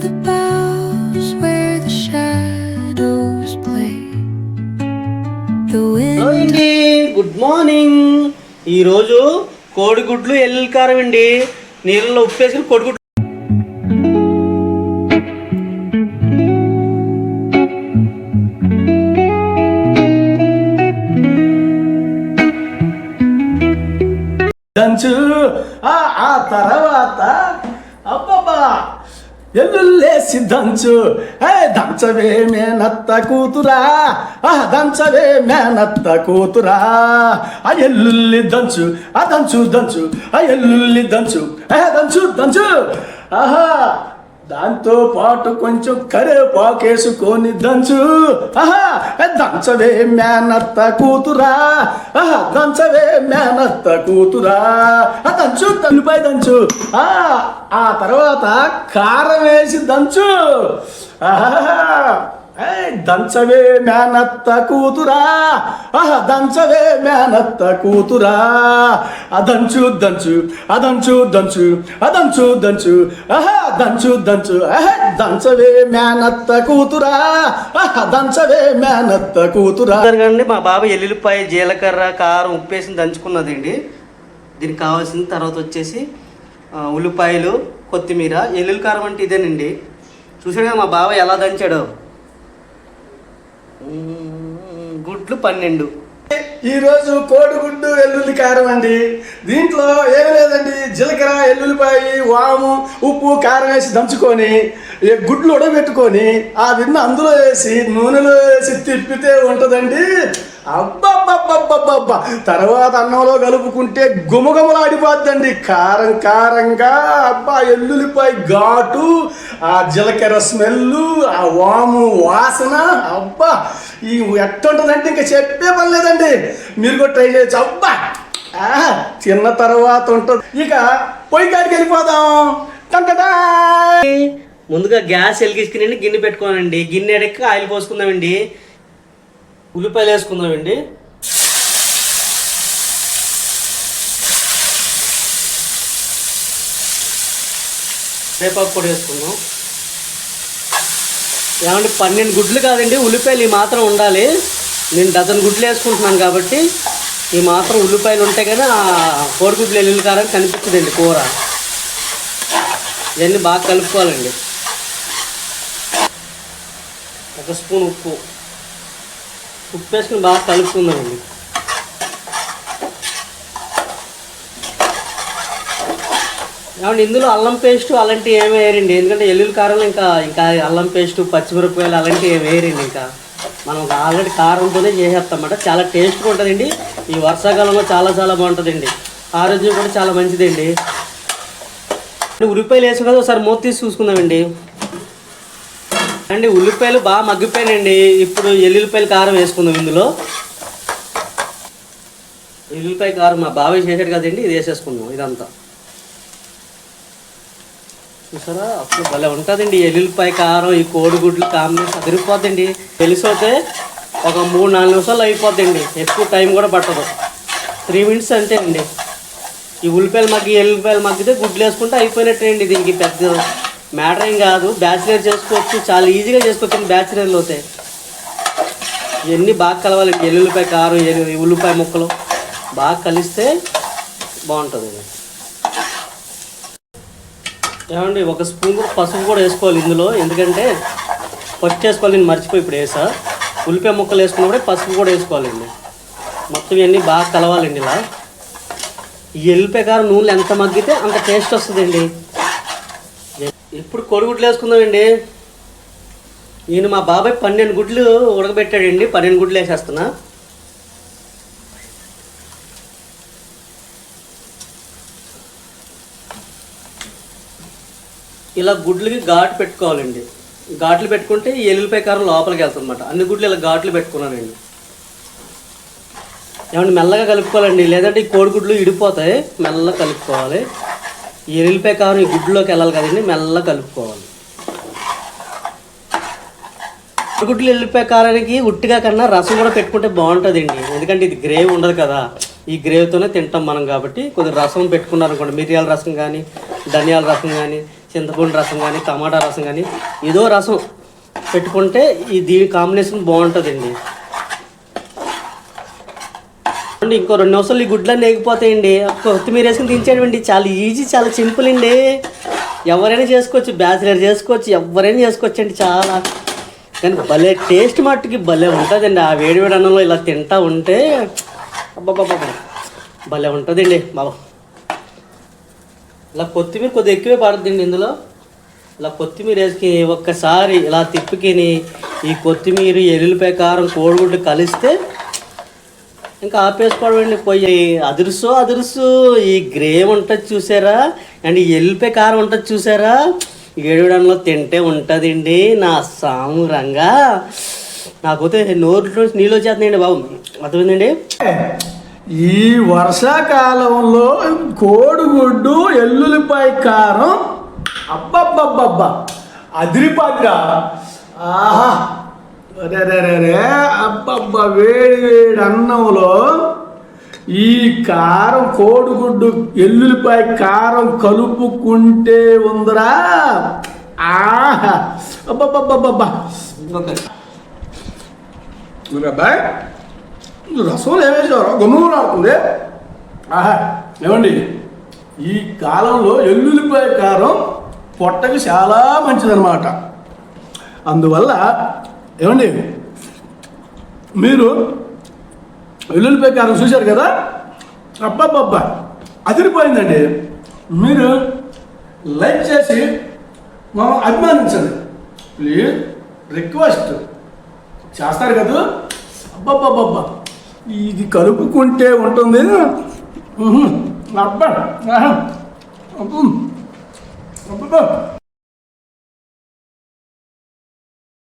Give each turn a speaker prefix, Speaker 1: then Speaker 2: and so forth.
Speaker 1: the boughs where the shadows play. The wind.
Speaker 2: Hello అండి, good morning. ఈరోజు కోడిగుడ్లు ఎల్లుల్లి కారం అండి. నీళ్ళలో ఉప్పు వేసుకుని కోడిగుడ్లు
Speaker 3: దంచు. ఆ తర్వాత అబ్బబ్బా ఎల్లుల్లేసి దంచు. దంచవే మేనత్త కూతురా, దంచవే మేనత్త కూతురా. ఆ ఎల్లుల్లి దంచు, దంచు దంచు, ఎల్లుల్లి దంచు, దంచు దంచు. ఆహా, దాంతో పాటు కొంచెం కరేపాకేసుకొని దంచు. దంచవే మేనత్త కూతురా, దంచవే మేనత్త కూతురా. దంచు, తల్లిపై దంచు. ఆ తర్వాత కారం వేసి దంచు. దంచవే మేనత్త కూతురా, దంచవే మేనత్త కూతురా. అదంచు దంచు, అదంచు దంచు, అదంచు దంచు, దంచు దంచు. దంచవే మేనత్త కూతురా, దంచవే మేనత్త కూతురా.
Speaker 2: కానీ మా బాబాయ్ ఎల్లుల్లిపాయ జీలకర్ర కారం ఉప్పు వేసి దంచుకున్నదండి. దీనికి కావాల్సిన తర్వాత వచ్చేసి ఉల్లిపాయలు, కొత్తిమీర. ఎల్లుల్లి కారం అంటే ఇదేనండి. చూసాడుగా మా బాబాయ్ ఎలా దంచాడో. గుడ్లు 12.
Speaker 3: ఈరోజు కోడిగుడ్డు వెల్లుల్లి కారం అండి. దీంట్లో ఏమి లేదండి, జీలకర్ర, ఎల్లుల్లిపాయ, వాము, ఉప్పు, కారం వేసి దంచుకొని గుడ్లు ఉడబెట్టుకొని ఆ విన్న అందులో వేసి నూనెలో వేసి తిప్పితే ఉంటుందండి. అబ్బబ్బబ్బబ్బబ్బబ్బా. తర్వాత అన్నంలో కలుపుకుంటే గుమగుమలాడిపోద్దండి. కారం కారంగా, అబ్బా ఎల్లుల్లిపాయ ఘాటు, ఆ జీలకర్ర స్మెల్లు, ఆ వాము వాసన, అబ్బా ఈ ఎట్టుంటుందంటే ఇంకా చెప్పే పని లేదండి. మీరు కూడా ట్రై చేయొచ్చు. అబ్బా తిన్న తర్వాత ఉంటుంది. ఇక పొయ్యి కాడికి వెళ్ళిపోదాం. టంటటా.
Speaker 2: ముందుగా గ్యాస్ వెలిగించుకుని గిన్నె పెట్టుకోనండి. గిన్నె ఎడక్క ఆయిల్ పోసుకుందామండి. ఉల్లిపాయలు వేసుకుందామండి. వేపాకు పొడి వేసుకుందాం. ఏమంటే 12 గుడ్లు కాదండి, ఉల్లిపాయలు ఈ మాత్రం ఉండాలి. నేను డజన్ గుడ్లు వేసుకుంటున్నాను కాబట్టి ఈ మాత్రం ఉల్లిపాయలు ఉంటే కానీ ఆ కోడిగుడ్లు ఎల్లుల్లి కారం కనిపించదండి కూర. ఇవన్నీ బాగా కలుపుకోవాలండి. 1 స్పూన్ ఉప్పు వేసుకుని బాగా కలుపుకుందామండి. ఏమంటే ఇందులో అల్లం పేస్టు అలాంటివి ఏమి వేయరండి. ఎందుకంటే ఎల్లుల్లి కారంలో ఇంకా అల్లం పేస్టు, పచ్చిమిరపకాయలు అలాంటివి ఏమి వేయరండి. ఇంకా మనం ఆల్రెడీ కారంతోనే చేసేస్తామన్నమాట. చాలా టేస్ట్గా ఉంటుందండి. ఈ వర్షాకాలంలో చాలా చాలా బాగుంటుందండి. ఆరోగ్యం కూడా చాలా మంచిదండి. ఉల్లిపాయలు వేసాం కదా, ఒకసారి మూత తీసి చూసుకుందామండి. అండి ఉల్లిపాయలు బాగా మగ్గిపోయానండి. ఇప్పుడు ఎల్లుల్లిపాయల కారం వేసుకుందాం. ఇందులో ఎల్లుల్లిపాయ కారం మా బాబాయ్ చేసాడు కదండి, ఇది వేసేసుకుందాం. ఇదంతా చూసారా, అప్పుడు భలే ఉంటుందండి ఎల్లుల్లిపాయ కారం. ఈ కోడిగుడ్లు కాంబినేషన్ అదిరిపోద్దండి. తెలిసిపోతే ఒక 3-4 నిమిషాలు అయిపోద్దండి. ఎక్కువ టైం కూడా పట్టదు. 3 మినిట్స్ అంతే అండి. ఈ ఎల్లుల్లిపాయలు మగ్గితే గుడ్లు వేసుకుంటే అయిపోయినట్టే అండి. దీనికి పెద్ద మ్యాటర్ ఏం కాదు. బ్యాచిలర్ చేసుకోవచ్చు, చాలా ఈజీగా చేసుకోవచ్చు. బ్యాచిలర్లు అవుతాయి. ఇవన్నీ బాగా కలవాలండి. ఎల్లుల్లిపాయ కారం, ఉల్లిపాయ ముక్కలు బాగా కలిస్తే బాగుంటుంది. ఏమండి 1 స్పూన్ పసుపు కూడా వేసుకోవాలి ఇందులో. ఎందుకంటే పచ్చి వేసుకోవాలి, నేను మర్చిపోయి ఇప్పుడు వేసా. ఉల్లిపాయ ముక్కలు వేసుకున్నప్పుడే పసుపు కూడా వేసుకోవాలండి. మొత్తం ఇవన్నీ బాగా కలవాలండి. ఇలా ఈ ఎల్లుల్లిపాయ కారం నూనెలు ఎంత మగ్గితే అంత టేస్ట్ వస్తుందండి. ఇప్పుడు కోడిగుడ్లు వేసుకుందామండి. నేను మా బాబాయ్ 12 గుడ్లు ఉడకబెట్టాడండి. 12 గుడ్లు వేసేస్తున్నా. ఇలా గుడ్లకి ఘాటు పెట్టుకోవాలండి. ఘాట్లు పెట్టుకుంటే ఈ ఎల్లుల్లిపాయ కారం లోపలికి వెళ్తుంది అన్నమాట. అన్ని గుడ్లు ఇలా ఘాట్లు పెట్టుకున్నానండి. ఏమంటే మెల్లగా కలుపుకోవాలండి, లేదంటే ఈ కోడిగుడ్లు ఇడిపోతాయి. మెల్లగా కలుపుకోవాలి. ఈ ఎల్లుల్లిపాయ కారం ఈ గుడ్లోకి వెళ్ళాలి కదండి, మెల్లగా కలుపుకోవాలి. కోడిగుడ్లు ఎల్లుల్లిపాయ కారానికి ఉట్టిగా కన్నా రసం కూడా పెట్టుకుంటే బాగుంటుందండి. ఎందుకంటే ఇది గ్రేవీ ఉండదు కదా, ఈ గ్రేవీతోనే తింటాం మనం కాబట్టి కొద్దిగా రసం పెట్టుకున్నారనుకోండి, మిరియాల రసం కానీ ధనియాల రసం కానీ చింతపండు రసం కానీ టమాటా రసం కానీ ఏదో రసం పెట్టుకుంటే దీని కాంబినేషన్ బాగుంటుందండి. ఇంకో 2 నిమిషాలు ఈ గుడ్లన్నీ వేగిపోతాయండి. కొత్తిమీర వేసుకుని దించేయండి. చాలా ఈజీ, చాలా సింపుల్ అండి. ఎవరైనా చేసుకోవచ్చు, బ్యాచిలర్ చేసుకోవచ్చు, ఎవరైనా చేసుకోవచ్చు అండి. చాలా కానీ భలే టేస్ట్ మట్టుకి భలే ఉంటుందండి. ఆ వేడి వేడి అన్నంలో ఇలా తింటా ఉంటే అబ్బాబ్బాబ్బా భలే ఉంటుందండి బాబా. ఇలా కొత్తిమీర కొద్దిగా ఎక్కువే పడుతుందండి ఇందులో. ఇలా కొత్తిమీర వేసుకి ఒక్కసారి ఇలా తిప్పుకిని ఈ కొత్తిమీర ఎల్లుల్లిపాయ కారం కోడిగుడ్డు కలిస్తే ఇంకా ఆపేసుకోవడం. పోయి అదురుసు ఈ గ్రేవ్ ఉంటుంది చూసారా, అండ్ ఈ ఎల్లిపాయ కారం ఉంటుంది చూసారా, ఏడుడంలో తింటే ఉంటుందండి నా సాము రంగా. నాకైతే నోరు నీళ్ళు వచ్చేస్తున్నాయండి బాబు, అర్థమైందండి.
Speaker 3: ఈ వర్షాకాలంలో కోడిగుడ్డు ఎల్లుల్లిపాయ కారం అబ్బబ్బబ్బబ్బా అదిరిపాద్రా. ఆహా రే అబ్బబ్బా, వేడి వేడి అన్నంలో ఈ కారం కోడిగుడ్డు ఎల్లుల్లిపాయ కారం కలుపుకుంటే ఉందరా. ఆహా అబ్బబ్బబ్బబ్బా. అబ్బాయి రసంలో ఏమేసారో గమ్ములాడుతుంది. ఆహా ఏమండి, ఈ కాలంలో ఎల్లుల్లిపాయ కారం పొట్టకి చాలా మంచిదన్నమాట. అందువల్ల ఏమండి, మీరు వెల్లుల్లిపాయ కారం చూశారు కదా, అబ్బాబ్బా అదిరిపోయిందండి. మీరు లైక్ చేసి మనం అభిమానించండి ప్లీజ్, రిక్వెస్ట్ చేస్తారు కదా. అబ్బాబ్బాబ్బా ఇది కలుపుకుంటే ఉంటుంది. అబ్బా అబ్బా